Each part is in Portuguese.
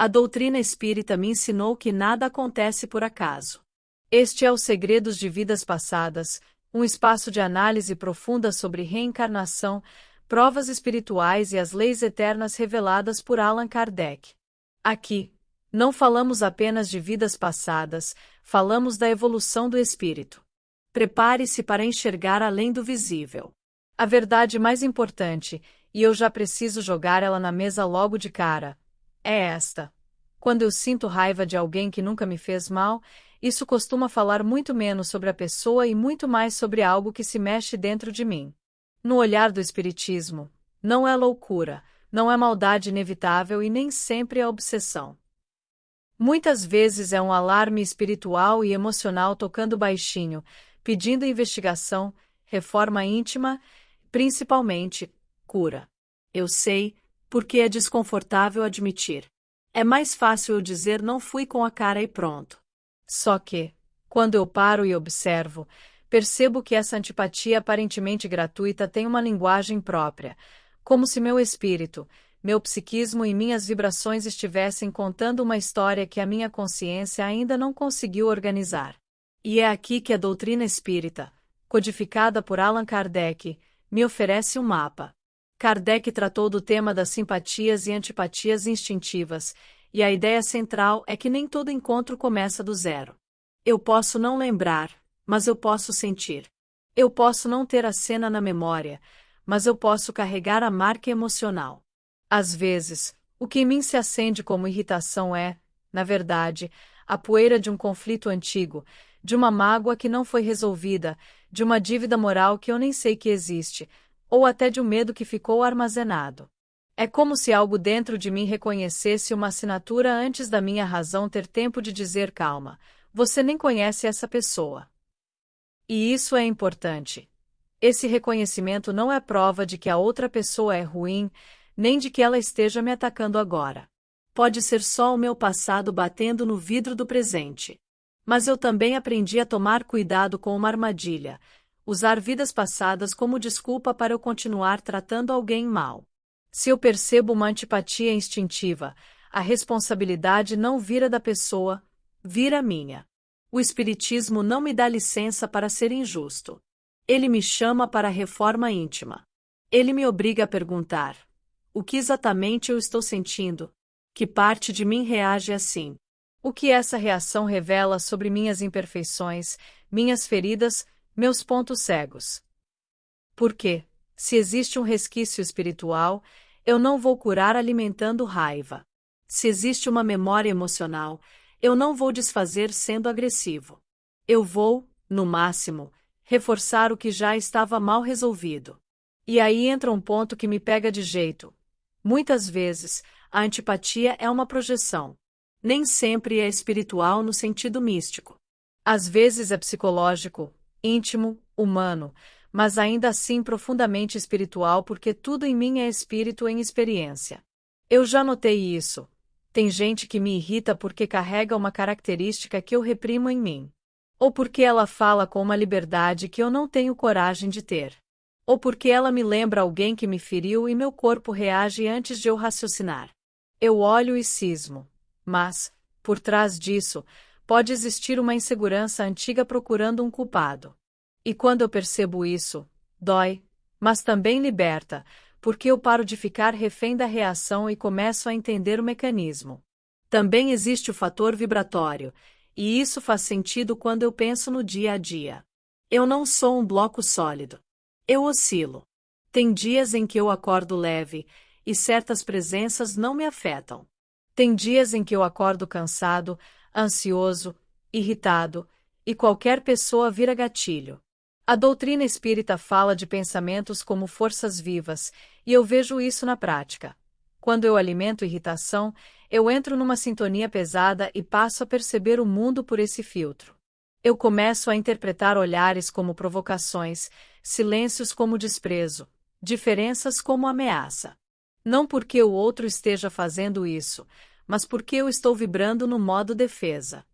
A doutrina espírita me ensinou que nada acontece por acaso. Este é o Segredos de Vidas Passadas, um espaço de análise profunda sobre reencarnação, provas espirituais e as leis eternas reveladas por Allan Kardec. Aqui, não falamos apenas de vidas passadas, falamos da evolução do espírito. Prepare-se para enxergar além do visível. A verdade mais importante, e eu já preciso jogar ela na mesa logo de cara, é esta. Quando eu sinto raiva de alguém que nunca me fez mal, isso costuma falar muito menos sobre a pessoa e muito mais sobre algo que se mexe dentro de mim. No olhar do Espiritismo, não é loucura, não é maldade inevitável e nem sempre é obsessão. Muitas vezes é um alarme espiritual e emocional tocando baixinho, pedindo investigação, reforma íntima, principalmente, cura. Eu sei, porque é desconfortável admitir. É mais fácil eu dizer não fui com a cara e pronto. Só que, quando eu paro e observo, percebo que essa antipatia aparentemente gratuita tem uma linguagem própria, como se meu espírito, meu psiquismo e minhas vibrações estivessem contando uma história que a minha consciência ainda não conseguiu organizar. E é aqui que a doutrina espírita, codificada por Allan Kardec, me oferece um mapa. Kardec tratou do tema das simpatias e antipatias instintivas, e a ideia central é que nem todo encontro começa do zero. Eu posso não lembrar, mas eu posso sentir. Eu posso não ter a cena na memória, mas eu posso carregar a marca emocional. Às vezes, o que em mim se acende como irritação é, na verdade, a poeira de um conflito antigo, de uma mágoa que não foi resolvida, de uma dívida moral que eu nem sei que existe, ou até de um medo que ficou armazenado. É como se algo dentro de mim reconhecesse uma assinatura antes da minha razão ter tempo de dizer calma, você nem conhece essa pessoa. E isso é importante. Esse reconhecimento não é prova de que a outra pessoa é ruim, nem de que ela esteja me atacando agora. Pode ser só o meu passado batendo no vidro do presente. Mas eu também aprendi a tomar cuidado com uma armadilha, usar vidas passadas como desculpa para eu continuar tratando alguém mal. Se eu percebo uma antipatia instintiva, a responsabilidade não vira da pessoa, vira minha. O Espiritismo não me dá licença para ser injusto. Ele me chama para a reforma íntima. Ele me obriga a perguntar: o que exatamente eu estou sentindo? Que parte de mim reage assim? O que essa reação revela sobre minhas imperfeições, minhas feridas, meus pontos cegos? Porque, se existe um resquício espiritual, eu não vou curar alimentando raiva. Se existe uma memória emocional, eu não vou desfazer sendo agressivo. Eu vou, no máximo, reforçar o que já estava mal resolvido. E aí entra um ponto que me pega de jeito. Muitas vezes, a antipatia é uma projeção. Nem sempre é espiritual no sentido místico. Às vezes é psicológico, íntimo, humano, mas ainda assim profundamente espiritual porque tudo em mim é espírito em experiência. Eu já notei isso. Tem gente que me irrita porque carrega uma característica que eu reprimo em mim. Ou porque ela fala com uma liberdade que eu não tenho coragem de ter. Ou porque ela me lembra alguém que me feriu e meu corpo reage antes de eu raciocinar. Eu olho e cismo. Mas, por trás disso, pode existir uma insegurança antiga procurando um culpado. E quando eu percebo isso, dói, mas também liberta, porque eu paro de ficar refém da reação e começo a entender o mecanismo. Também existe o fator vibratório, e isso faz sentido quando eu penso no dia a dia. Eu não sou um bloco sólido. Eu oscilo. Tem dias em que eu acordo leve, e certas presenças não me afetam. Tem dias em que eu acordo cansado, ansioso, irritado, e qualquer pessoa vira gatilho. A doutrina espírita fala de pensamentos como forças vivas, e eu vejo isso na prática. Quando eu alimento irritação, eu entro numa sintonia pesada e passo a perceber o mundo por esse filtro. Eu começo a interpretar olhares como provocações, silêncios como desprezo, diferenças como ameaça. Não porque o outro esteja fazendo isso, mas porque eu estou vibrando no modo defesa.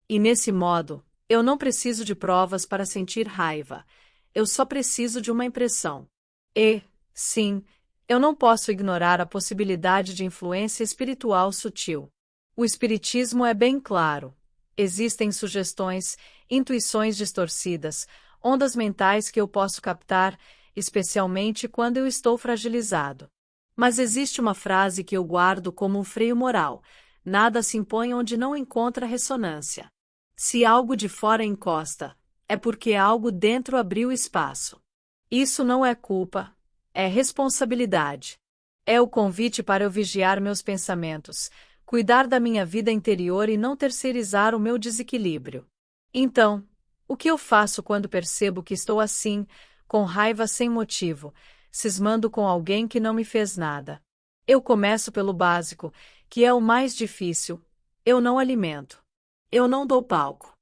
E nesse modo, eu não preciso de provas para sentir raiva. Eu só preciso de uma impressão. E, sim, Eu não posso ignorar a possibilidade de influência espiritual sutil. O espiritismo é bem claro. Existem sugestões, intuições distorcidas, ondas mentais que eu posso captar, especialmente quando eu estou fragilizado. Mas existe uma frase que eu guardo como um freio moral: nada se impõe onde não encontra ressonância. Se algo de fora encosta, é porque algo dentro abriu espaço. Isso não é culpa, é responsabilidade. É o convite para eu vigiar meus pensamentos, cuidar da minha vida interior e não terceirizar o meu desequilíbrio. Então, o que eu faço quando percebo que estou assim, com raiva sem motivo, cismando com alguém que não me fez nada? Eu começo pelo básico, que é o mais difícil. Eu não alimento. Eu não dou palco.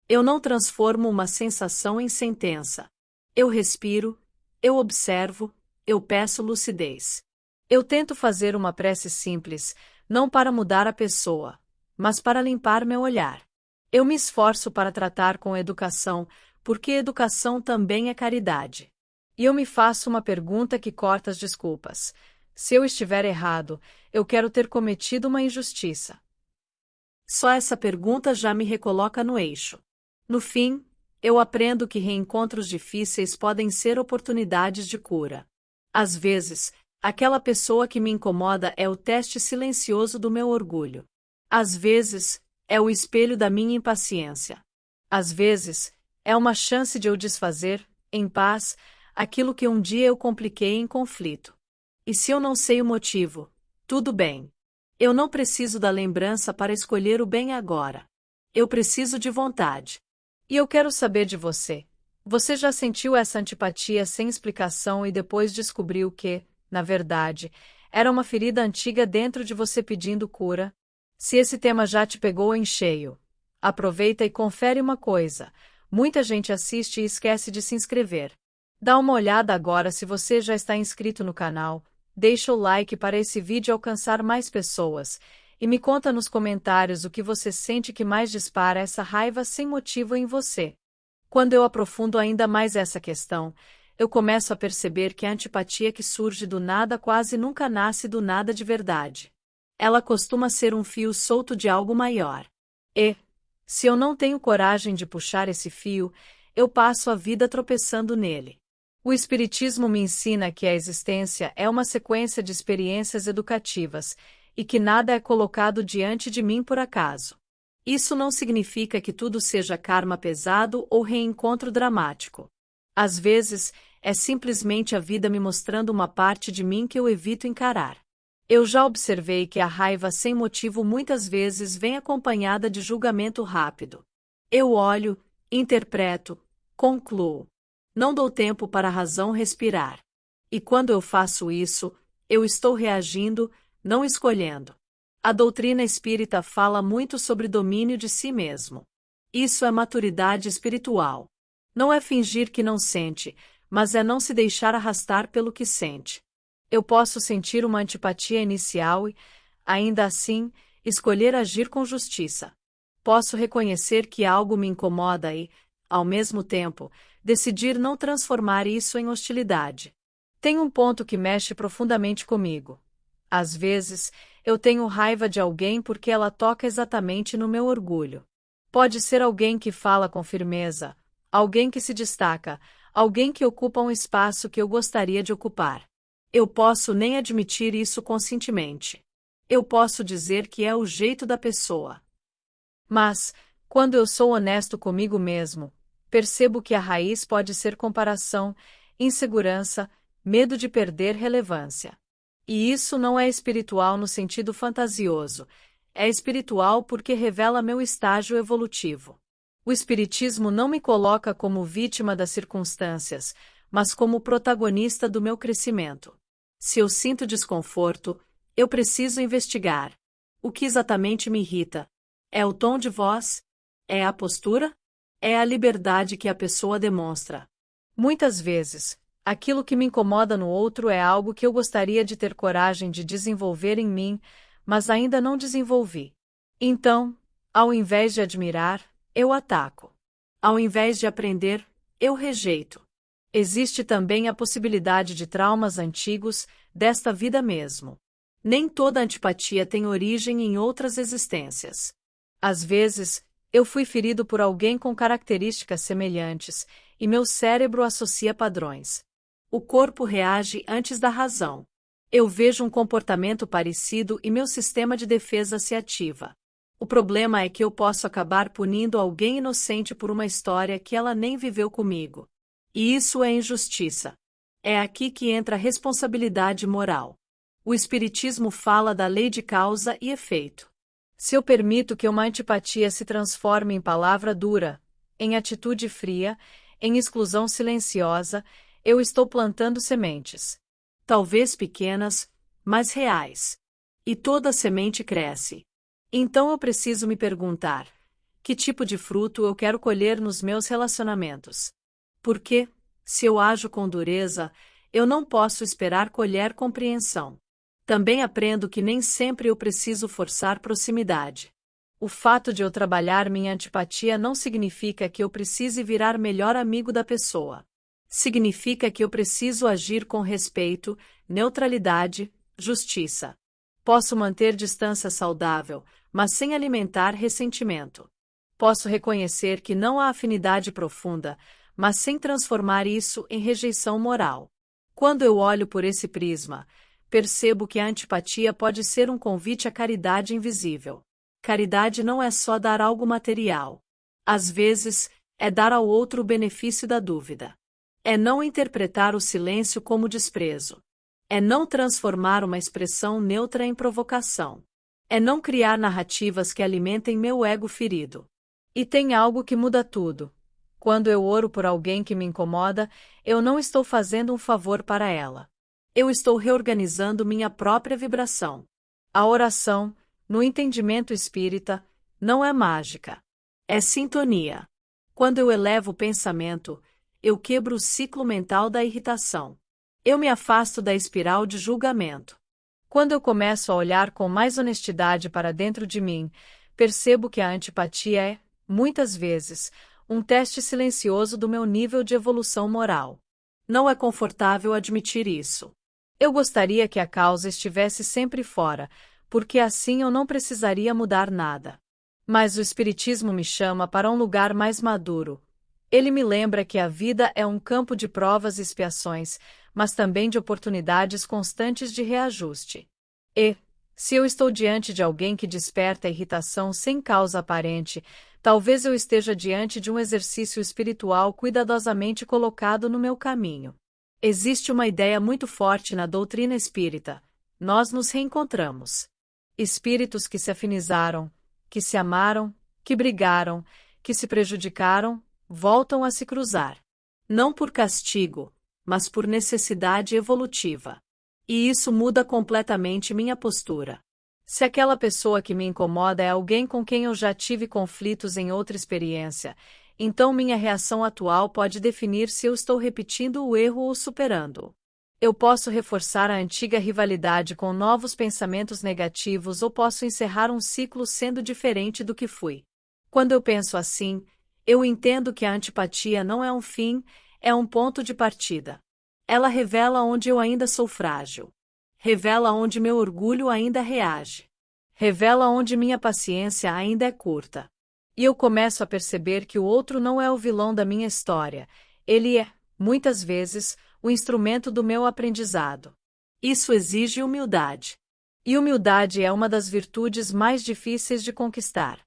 Eu não transformo uma sensação em sentença. Eu respiro, eu observo, eu peço lucidez. Eu tento fazer uma prece simples, não para mudar a pessoa, mas para limpar meu olhar. Eu me esforço para tratar com educação, porque educação também é caridade. E eu me faço uma pergunta que corta as desculpas. Se eu estiver errado, eu quero ter cometido uma injustiça. Só essa pergunta já me recoloca no eixo. No fim, eu aprendo que reencontros difíceis podem ser oportunidades de cura. Às vezes, aquela pessoa que me incomoda é o teste silencioso do meu orgulho. Às vezes, é o espelho da minha impaciência. Às vezes, é uma chance de eu desfazer, em paz, aquilo que um dia eu compliquei em conflito. E se eu não sei o motivo, tudo bem. Eu não preciso da lembrança para escolher o bem agora. Eu preciso de vontade. E eu quero saber de você. Você já sentiu essa antipatia sem explicação e depois descobriu que, na verdade, era uma ferida antiga dentro de você pedindo cura? Se esse tema já te pegou em cheio, aproveita e confere uma coisa. Muita gente assiste e esquece de se inscrever. Dá uma olhada agora se você já está inscrito no canal, deixa o like para esse vídeo alcançar mais pessoas, e me conta nos comentários o que você sente que mais dispara essa raiva sem motivo em você. Quando eu aprofundo ainda mais essa questão, eu começo a perceber que a antipatia que surge do nada quase nunca nasce do nada de verdade. Ela costuma ser um fio solto de algo maior. E, se eu não tenho coragem de puxar esse fio, eu passo a vida tropeçando nele. O Espiritismo me ensina que a existência é uma sequência de experiências educativas, e que nada é colocado diante de mim por acaso. Isso não significa que tudo seja karma pesado ou reencontro dramático. Às vezes, é simplesmente a vida me mostrando uma parte de mim que eu evito encarar. Eu já observei que a raiva sem motivo muitas vezes vem acompanhada de julgamento rápido. Eu olho, interpreto, concluo. Não dou tempo para a razão respirar. E quando eu faço isso, eu estou reagindo, não escolhendo. A doutrina espírita fala muito sobre domínio de si mesmo. Isso é maturidade espiritual. Não é fingir que não sente, mas é não se deixar arrastar pelo que sente. Eu posso sentir uma antipatia inicial e, ainda assim, escolher agir com justiça. Posso reconhecer que algo me incomoda e, ao mesmo tempo, decidir não transformar isso em hostilidade. Tem um ponto que mexe profundamente comigo. Às vezes, eu tenho raiva de alguém porque ela toca exatamente no meu orgulho. Pode ser alguém que fala com firmeza, alguém que se destaca, alguém que ocupa um espaço que eu gostaria de ocupar. Eu posso nem admitir isso conscientemente. Eu posso dizer que é o jeito da pessoa. Mas, quando eu sou honesto comigo mesmo, percebo que a raiz pode ser comparação, insegurança, medo de perder relevância. E isso não é espiritual no sentido fantasioso, é espiritual porque revela meu estágio evolutivo. O espiritismo não me coloca como vítima das circunstâncias, mas como protagonista do meu crescimento. Se eu sinto desconforto, eu preciso investigar. O que exatamente me irrita? É o tom de voz? É a postura? É a liberdade que a pessoa demonstra? Muitas vezes, aquilo que me incomoda no outro é algo que eu gostaria de ter coragem de desenvolver em mim, mas ainda não desenvolvi. Então, ao invés de admirar, eu ataco. Ao invés de aprender, eu rejeito. Existe também a possibilidade de traumas antigos, desta vida mesmo. Nem toda antipatia tem origem em outras existências. Às vezes, eu fui ferido por alguém com características semelhantes, e meu cérebro associa padrões. O corpo reage antes da razão. Eu vejo um comportamento parecido e meu sistema de defesa se ativa. O problema é que eu posso acabar punindo alguém inocente por uma história que ela nem viveu comigo. E isso é injustiça. É aqui que entra a responsabilidade moral. O Espiritismo fala da lei de causa e efeito. Se eu permito que uma antipatia se transforme em palavra dura, em atitude fria, em exclusão silenciosa, eu estou plantando sementes. Talvez pequenas, mas reais. E toda semente cresce. Então eu preciso me perguntar: que tipo de fruto eu quero colher nos meus relacionamentos? Porque, se eu ajo com dureza, eu não posso esperar colher compreensão. Também aprendo que nem sempre eu preciso forçar proximidade. O fato de eu trabalhar minha antipatia não significa que eu precise virar melhor amigo da pessoa. Significa que eu preciso agir com respeito, neutralidade, justiça. Posso manter distância saudável, mas sem alimentar ressentimento. Posso reconhecer que não há afinidade profunda, mas sem transformar isso em rejeição moral. Quando eu olho por esse prisma, percebo que a antipatia pode ser um convite à caridade invisível. Caridade não é só dar algo material. Às vezes, é dar ao outro o benefício da dúvida. É não interpretar o silêncio como desprezo. É não transformar uma expressão neutra em provocação. É não criar narrativas que alimentem meu ego ferido. E tem algo que muda tudo. Quando eu oro por alguém que me incomoda, eu não estou fazendo um favor para ela. Eu estou reorganizando minha própria vibração. A oração, no entendimento espírita, não é mágica. É sintonia. Quando eu elevo o pensamento, eu quebro o ciclo mental da irritação. Eu me afasto da espiral de julgamento. Quando eu começo a olhar com mais honestidade para dentro de mim, percebo que a antipatia é, muitas vezes, um teste silencioso do meu nível de evolução moral. Não é confortável admitir isso. Eu gostaria que a causa estivesse sempre fora, porque assim eu não precisaria mudar nada. Mas o Espiritismo me chama para um lugar mais maduro. Ele me lembra que a vida é um campo de provas e expiações, mas também de oportunidades constantes de reajuste. E, se eu estou diante de alguém que desperta irritação sem causa aparente, talvez eu esteja diante de um exercício espiritual cuidadosamente colocado no meu caminho. Existe uma ideia muito forte na doutrina espírita: nós nos reencontramos. Espíritos que se afinizaram, que se amaram, que brigaram, que se prejudicaram, voltam a se cruzar. Não por castigo, mas por necessidade evolutiva. E isso muda completamente minha postura. Se aquela pessoa que me incomoda é alguém com quem eu já tive conflitos em outra experiência, então minha reação atual pode definir se eu estou repetindo o erro ou superando-o. Eu posso reforçar a antiga rivalidade com novos pensamentos negativos ou posso encerrar um ciclo sendo diferente do que fui. Quando eu penso assim, eu entendo que a antipatia não é um fim, é um ponto de partida. Ela revela onde eu ainda sou frágil. Revela onde meu orgulho ainda reage. Revela onde minha paciência ainda é curta. E eu começo a perceber que o outro não é o vilão da minha história. Ele é, muitas vezes, o instrumento do meu aprendizado. Isso exige humildade. E humildade é uma das virtudes mais difíceis de conquistar.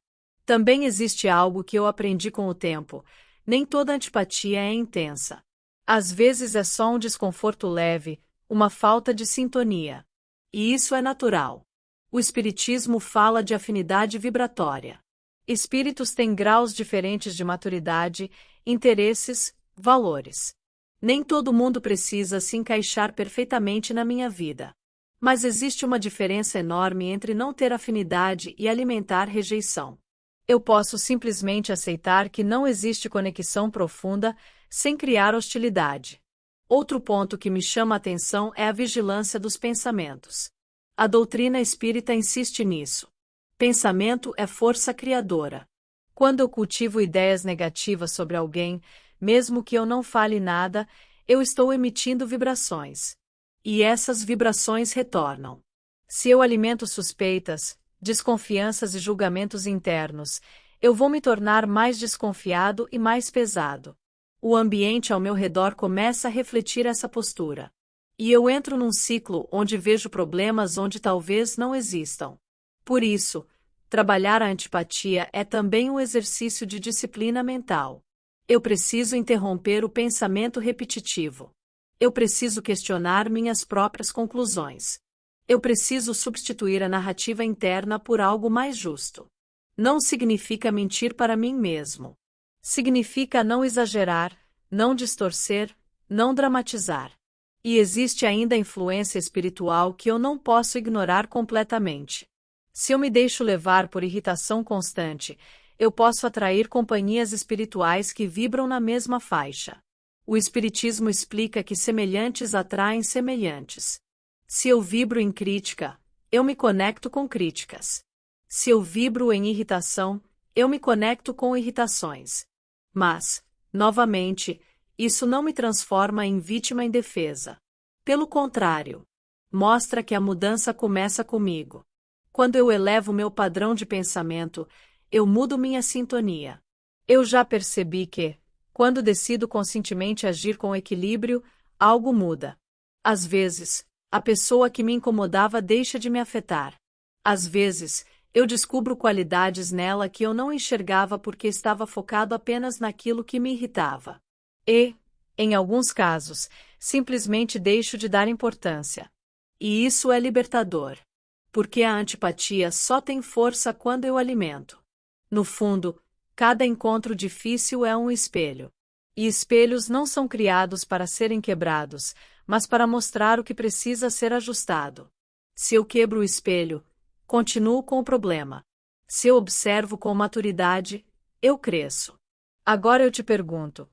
Também existe algo que eu aprendi com o tempo: nem toda antipatia é intensa. Às vezes é só um desconforto leve, uma falta de sintonia. E isso é natural. O Espiritismo fala de afinidade vibratória. Espíritos têm graus diferentes de maturidade, interesses, valores. Nem todo mundo precisa se encaixar perfeitamente na minha vida. Mas existe uma diferença enorme entre não ter afinidade e alimentar rejeição. Eu posso simplesmente aceitar que não existe conexão profunda, sem criar hostilidade. Outro ponto que me chama a atenção é a vigilância dos pensamentos. A doutrina espírita insiste nisso. Pensamento é força criadora. Quando eu cultivo ideias negativas sobre alguém, mesmo que eu não fale nada, eu estou emitindo vibrações. E essas vibrações retornam. Se eu alimento suspeitas, desconfianças e julgamentos internos, eu vou me tornar mais desconfiado e mais pesado. O ambiente ao meu redor começa a refletir essa postura. E eu entro num ciclo onde vejo problemas onde talvez não existam. Por isso, trabalhar a antipatia é também um exercício de disciplina mental. Eu preciso interromper o pensamento repetitivo. Eu preciso questionar minhas próprias conclusões. Eu preciso substituir a narrativa interna por algo mais justo. Não significa mentir para mim mesmo. Significa não exagerar, não distorcer, não dramatizar. E existe ainda a influência espiritual que eu não posso ignorar completamente. Se eu me deixo levar por irritação constante, eu posso atrair companhias espirituais que vibram na mesma faixa. O Espiritismo explica que semelhantes atraem semelhantes. Se eu vibro em crítica, eu me conecto com críticas. Se eu vibro em irritação, eu me conecto com irritações. Mas, novamente, isso não me transforma em vítima indefesa. Pelo contrário, mostra que a mudança começa comigo. Quando eu elevo meu padrão de pensamento, eu mudo minha sintonia. Eu já percebi que, quando decido conscientemente agir com equilíbrio, algo muda. Às vezes, a pessoa que me incomodava deixa de me afetar. Às vezes, eu descubro qualidades nela que eu não enxergava porque estava focado apenas naquilo que me irritava. E, em alguns casos, simplesmente deixo de dar importância. E isso é libertador. Porque a antipatia só tem força quando eu alimento. No fundo, cada encontro difícil é um espelho. E espelhos não são criados para serem quebrados, mas para mostrar o que precisa ser ajustado. Se eu quebro o espelho, continuo com o problema. Se eu observo com maturidade, eu cresço. Agora eu te pergunto: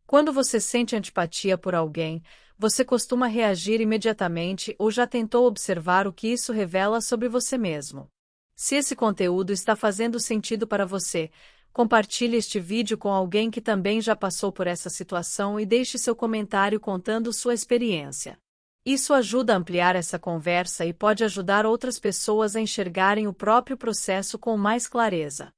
quando você sente antipatia por alguém, você costuma reagir imediatamente ou já tentou observar o que isso revela sobre você mesmo? Se esse conteúdo está fazendo sentido para você, compartilhe este vídeo com alguém que também já passou por essa situação e deixe seu comentário contando sua experiência. Isso ajuda a ampliar essa conversa e pode ajudar outras pessoas a enxergarem o próprio processo com mais clareza.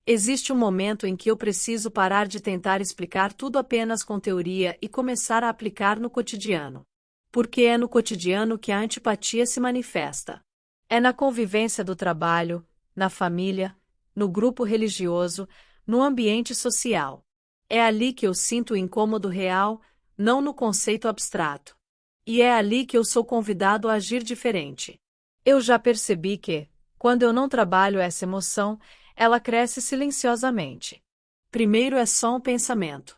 Existe um momento em que eu preciso parar de tentar explicar tudo apenas com teoria e começar a aplicar no cotidiano. Porque é no cotidiano que a antipatia se manifesta. É na convivência do trabalho, na família, no grupo religioso, no ambiente social. É ali que eu sinto o incômodo real, não no conceito abstrato. E é ali que eu sou convidado a agir diferente. Eu já percebi que, quando eu não trabalho essa emoção, ela cresce silenciosamente. Primeiro é só um pensamento.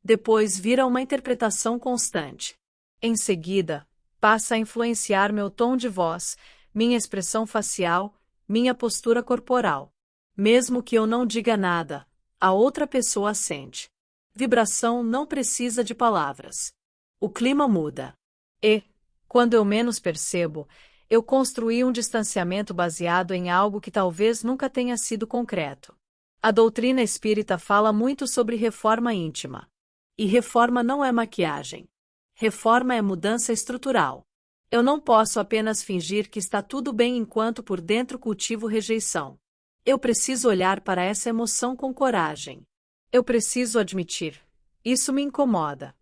Depois vira uma interpretação constante. Em seguida, passa a influenciar meu tom de voz, minha expressão facial, minha postura corporal. Mesmo que eu não diga nada, a outra pessoa sente. Vibração não precisa de palavras. O clima muda. E, quando eu menos percebo, eu construí um distanciamento baseado em algo que talvez nunca tenha sido concreto. A doutrina espírita fala muito sobre reforma íntima. E reforma não é maquiagem. Reforma é mudança estrutural. Eu não posso apenas fingir que está tudo bem enquanto por dentro cultivo rejeição. Eu preciso olhar para essa emoção com coragem. Eu preciso admitir: isso me incomoda.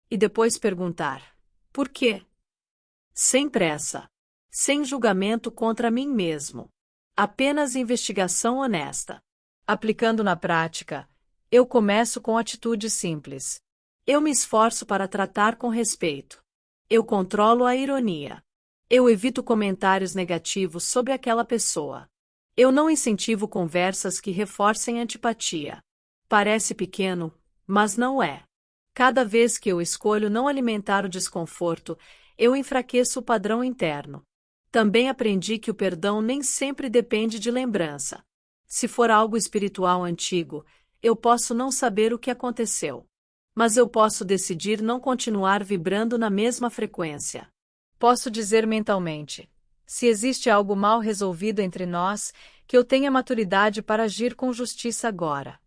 E depois perguntar: por quê? Sem pressa. Sem julgamento contra mim mesmo. Apenas investigação honesta. Aplicando na prática, eu começo com atitudes simples. Eu me esforço para tratar com respeito. Eu controlo a ironia. Eu evito comentários negativos sobre aquela pessoa. Eu não incentivo conversas que reforcem antipatia. Parece pequeno, mas não é. Cada vez que eu escolho não alimentar o desconforto, eu enfraqueço o padrão interno. Também aprendi que o perdão nem sempre depende de lembrança. Se for algo espiritual antigo, eu posso não saber o que aconteceu. Mas eu posso decidir não continuar vibrando na mesma frequência. Posso dizer mentalmente: se existe algo mal resolvido entre nós, que eu tenha maturidade para agir com justiça agora.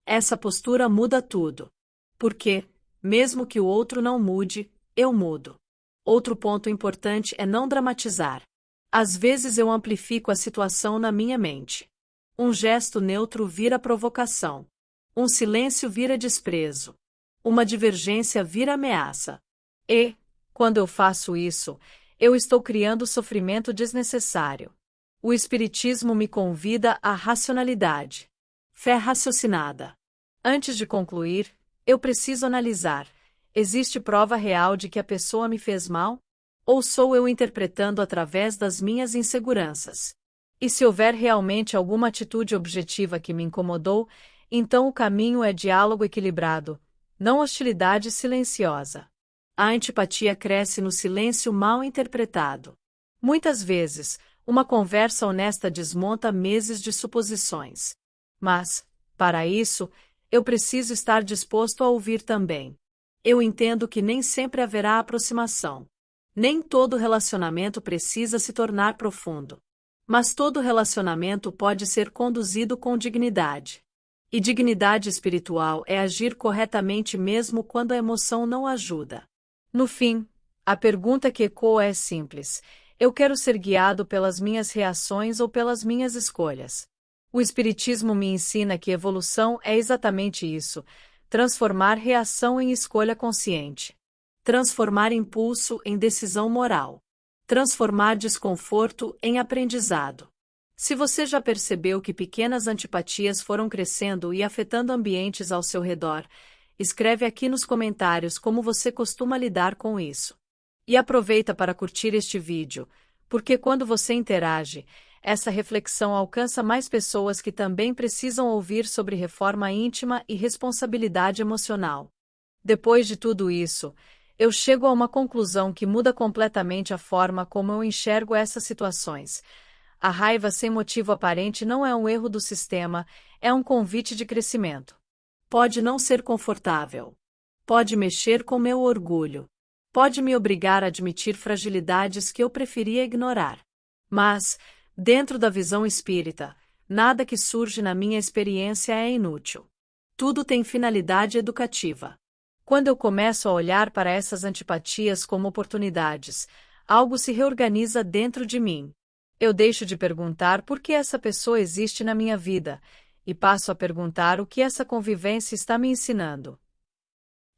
Essa postura muda tudo. Porque, mesmo que o outro não mude, eu mudo. Outro ponto importante é não dramatizar. Às vezes eu amplifico a situação na minha mente. Um gesto neutro vira provocação. Um silêncio vira desprezo. Uma divergência vira ameaça. E, quando eu faço isso, eu estou criando sofrimento desnecessário. O Espiritismo me convida à racionalidade. Fé raciocinada. Antes de concluir, eu preciso analisar: existe prova real de que a pessoa me fez mal? Ou sou eu interpretando através das minhas inseguranças? E se houver realmente alguma atitude objetiva que me incomodou, então o caminho é diálogo equilibrado, não hostilidade silenciosa. A antipatia cresce no silêncio mal interpretado. Muitas vezes, uma conversa honesta desmonta meses de suposições. Mas, para isso, eu preciso estar disposto a ouvir também. Eu entendo que nem sempre haverá aproximação. Nem todo relacionamento precisa se tornar profundo. Mas todo relacionamento pode ser conduzido com dignidade. E dignidade espiritual é agir corretamente mesmo quando a emoção não ajuda. No fim, a pergunta que ecoa é simples: eu quero ser guiado pelas minhas reações ou pelas minhas escolhas? O Espiritismo me ensina que evolução é exatamente isso: transformar reação em escolha consciente. Transformar impulso em decisão moral. Transformar desconforto em aprendizado. Se você já percebeu que pequenas antipatias foram crescendo e afetando ambientes ao seu redor, escreve aqui nos comentários como você costuma lidar com isso. E aproveita para curtir este vídeo, porque quando você interage, essa reflexão alcança mais pessoas que também precisam ouvir sobre reforma íntima e responsabilidade emocional. Depois de tudo isso, eu chego a uma conclusão que muda completamente a forma como eu enxergo essas situações. A raiva sem motivo aparente não é um erro do sistema, é um convite de crescimento. Pode não ser confortável. Pode mexer com meu orgulho. Pode me obrigar a admitir fragilidades que eu preferia ignorar. Mas, dentro da visão espírita, nada que surge na minha experiência é inútil. Tudo tem finalidade educativa. Quando eu começo a olhar para essas antipatias como oportunidades, algo se reorganiza dentro de mim. Eu deixo de perguntar por que essa pessoa existe na minha vida, e passo a perguntar o que essa convivência está me ensinando.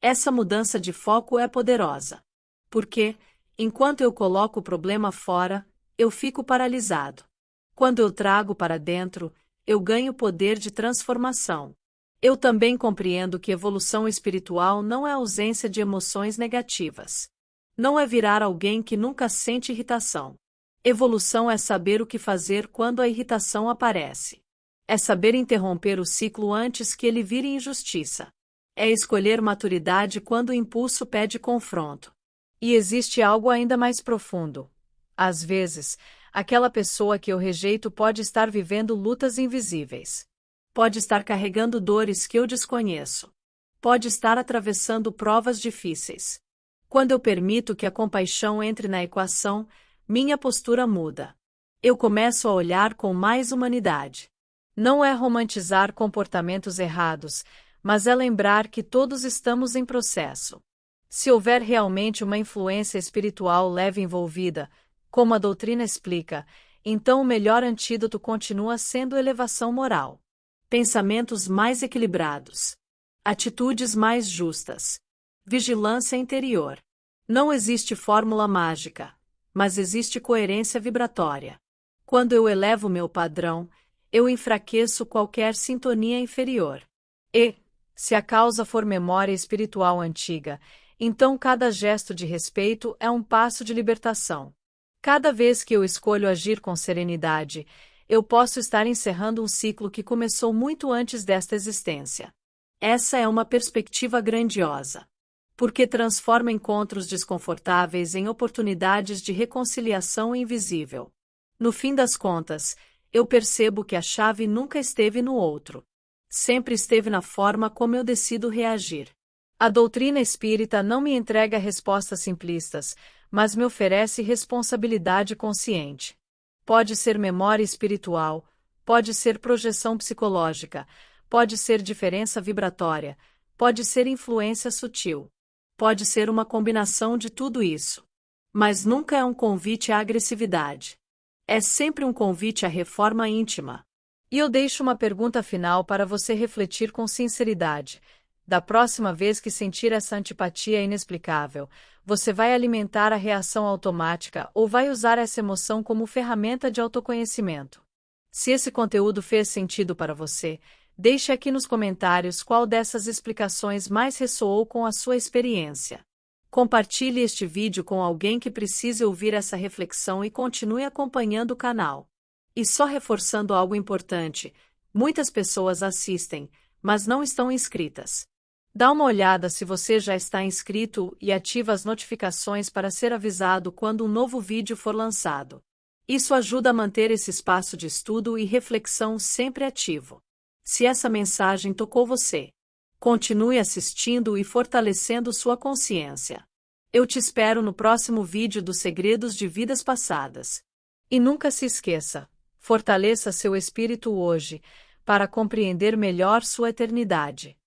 Essa mudança de foco é poderosa. Porque, enquanto eu coloco o problema fora, eu fico paralisado. Quando eu trago para dentro, eu ganho poder de transformação. Eu também compreendo que evolução espiritual não é ausência de emoções negativas. Não é virar alguém que nunca sente irritação. Evolução é saber o que fazer quando a irritação aparece. É saber interromper o ciclo antes que ele vire injustiça. É escolher maturidade quando o impulso pede confronto. E existe algo ainda mais profundo. Às vezes, aquela pessoa que eu rejeito pode estar vivendo lutas invisíveis. Pode estar carregando dores que eu desconheço. Pode estar atravessando provas difíceis. Quando eu permito que a compaixão entre na equação, minha postura muda. Eu começo a olhar com mais humanidade. Não é romantizar comportamentos errados, mas é lembrar que todos estamos em processo. Se houver realmente uma influência espiritual leve envolvida, como a doutrina explica, então o melhor antídoto continua sendo elevação moral. Pensamentos mais equilibrados. Atitudes mais justas. Vigilância interior. Não existe fórmula mágica, mas existe coerência vibratória. Quando eu elevo meu padrão, eu enfraqueço qualquer sintonia inferior. E, se a causa for memória espiritual antiga, então cada gesto de respeito é um passo de libertação. Cada vez que eu escolho agir com serenidade, eu posso estar encerrando um ciclo que começou muito antes desta existência. Essa é uma perspectiva grandiosa. Porque transforma encontros desconfortáveis em oportunidades de reconciliação invisível. No fim das contas, eu percebo que a chave nunca esteve no outro. Sempre esteve na forma como eu decido reagir. A doutrina espírita não me entrega respostas simplistas, mas me oferece responsabilidade consciente. Pode ser memória espiritual, pode ser projeção psicológica, pode ser diferença vibratória, pode ser influência sutil. Pode ser uma combinação de tudo isso. Mas nunca é um convite à agressividade. É sempre um convite à reforma íntima. E eu deixo uma pergunta final para você refletir com sinceridade. Da próxima vez que sentir essa antipatia inexplicável, você vai alimentar a reação automática ou vai usar essa emoção como ferramenta de autoconhecimento? Se esse conteúdo fez sentido para você, deixe aqui nos comentários qual dessas explicações mais ressoou com a sua experiência. Compartilhe este vídeo com alguém que precise ouvir essa reflexão e continue acompanhando o canal. E só reforçando algo importante, muitas pessoas assistem, mas não estão inscritas. Dá uma olhada se você já está inscrito e ativa as notificações para ser avisado quando um novo vídeo for lançado. Isso ajuda a manter esse espaço de estudo e reflexão sempre ativo. Se essa mensagem tocou você, continue assistindo e fortalecendo sua consciência. Eu te espero no próximo vídeo dos Segredos de Vidas Passadas. E nunca se esqueça, fortaleça seu espírito hoje, para compreender melhor sua eternidade.